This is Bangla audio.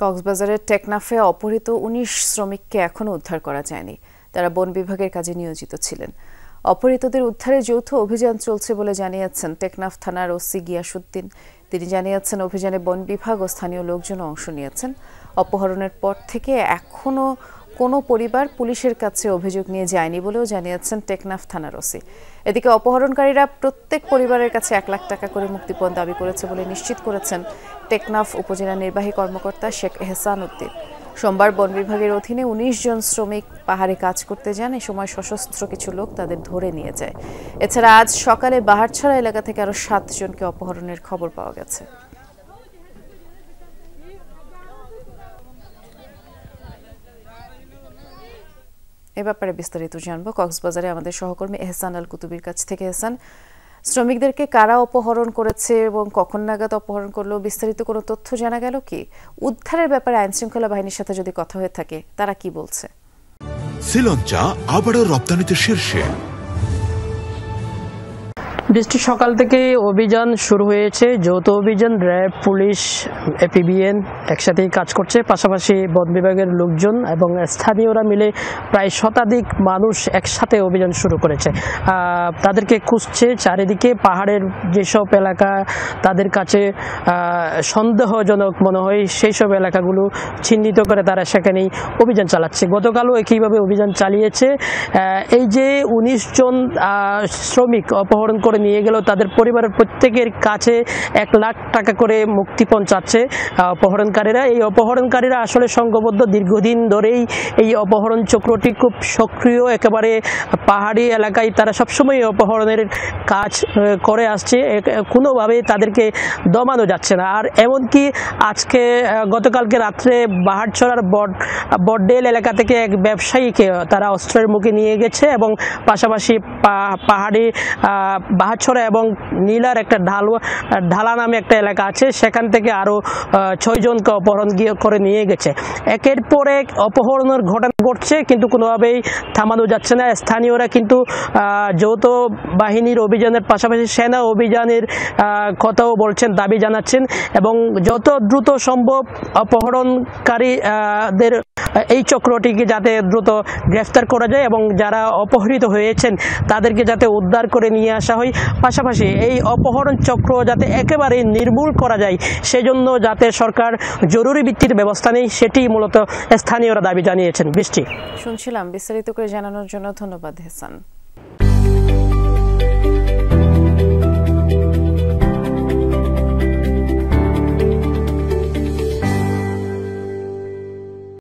কক্সবাজারের টেকনাফে অপহৃত ১৯ শ্রমিককে এখনো উদ্ধার করা যায়নি। তারা বন বিভাগের কাজে নিয়োজিত ছিলেন। অপহৃতদের উদ্ধারে যৌথ অভিযান চলছে বলে জানিয়েছেন টেকনাফ থানার ওসি গিয়াসউদ্দিন। তিনি জানিয়েছেন, অভিযানে বন বিভাগ ও স্থানীয় লোকজন অংশ নিয়েছেন। অপহরণের পর থেকে এখনো কোনো পরিবার পুলিশের কাছে অভিযোগ নিয়ে যায়নি বলেও জানিয়েছেন টেকনাফ থানার ওসি। এদিকে অপহরণকারীরা প্রত্যেক পরিবারের কাছে ১ লাখ টাকা করে মুক্তিপণ দাবি করেছে বলে নিশ্চিত করেছেন টেকনাফ উপজেলা নির্বাহী কর্মকর্তা শেখ এহসান উদ্দিন। সোমবার বন বিভাগের অধীনে ১৯ জন শ্রমিক পাহাড়ে কাজ করতে যান। এ সময় সশস্ত্র কিছু লোক তাদের ধরে নিয়ে যায়। এছাড়া আজ সকালে বাহারছড়া এলাকা থেকে আরও ৭ জনকে অপহরণের খবর পাওয়া গেছে। এ ব্যাপারে বিস্তারিত জানবো কক্সবাজারে আমাদের সহকর্মী এহসান আল কুতুবির কাছ থেকে। এহসান, শ্রমিকদেরকে কারা অপহরণ করেছে এবং কখন নাগাদ অপহরণ করলো, বিস্তারিত কোনো তথ্য জানা গেল কি? উদ্ধারের ব্যাপারে আইনশৃঙ্খলা বাহিনীর সাথে যদি কথা হয়ে থাকে তারা কি বলছে? শ্রীলঙ্কা আবারও রপ্তানিতে শীর্ষে। বৃষ্টি সকাল থেকে অভিযান শুরু হয়েছে। যৌথ অভিযান র্যাব, পুলিশ, এপিবিএন একসাথেই কাজ করছে। পাশাপাশি বন বিভাগের লোকজন এবং স্থানীয়রা মিলে প্রায় শতাধিক মানুষ একসাথে অভিযান শুরু করেছে। তাদেরকে খুঁজছে চারিদিকে। পাহাড়ের যেসব এলাকা তাদের কাছে সন্দেহজনক মনে হয় সেই সব এলাকাগুলো চিহ্নিত করে তারা সেখানেই অভিযান চালাচ্ছে। গতকালও একইভাবে অভিযান চালিয়েছে। এই যে ১৯ জন শ্রমিক অপহরণ করে নিয়ে গেল, তাদের পরিবারের প্রত্যেকের কাছে ১ লাখ টাকা করে মুক্তিপণ চাচ্ছে অপহরণকারীরা। এই অপহরণকারীরা আসলে সংঘবদ্ধ, দীর্ঘদিন ধরেই এই অপহরণ চক্রটি খুব সক্রিয়। একেবারে পাহাড়ি এলাকায় তারা সবসময় অপহরণের কাজ করে আসছে। কোনোভাবেই তাদেরকে দমানো যাচ্ছে না। আর এমনকি আজকে গতকালকে রাত্রে বাহারছড়ার বডডেল এলাকা থেকে এক ব্যবসায়ীকে তারা অস্ত্রের মুখে নিয়ে গেছে এবং পাশাপাশি পাহাড়ি বাহারছড়া এবং নীলার একটা ঢালা নামে একটা এলাকা আছে, সেখান থেকে আরও ৬ জনকে অপহরণ করে নিয়ে গেছে। একের পর এক অপহরণের ঘটনা ঘটছে, কিন্তু কোনোভাবেই থামানো যাচ্ছে না। স্থানীয়রা কিন্তু যৌথ বাহিনীর অভিযানের পাশাপাশি সেনা অভিযানের কথাও বলছেন, দাবি জানাচ্ছেন এবং যত দ্রুত সম্ভব অপহরণকারীদের এই চক্রটিকে যাতে দ্রুত গ্রেফতার করা যায় এবং যারা অপহৃত হয়েছেন তাদেরকে যাতে উদ্ধার করে নিয়ে আসা হয়। পাশাপাশি এই অপহরণ চক্র যাতে একেবারে নির্মূল করা যায়, সেজন্য যাতে সরকার জরুরি ভিত্তিতে ব্যবস্থা নেয়, সেটি মূলত স্থানীয়রা দাবি জানিয়েছেন। বৃষ্টি, শুনছিলাম। বিস্তারিত করে জানানোর জন্য ধন্যবাদ এহসান।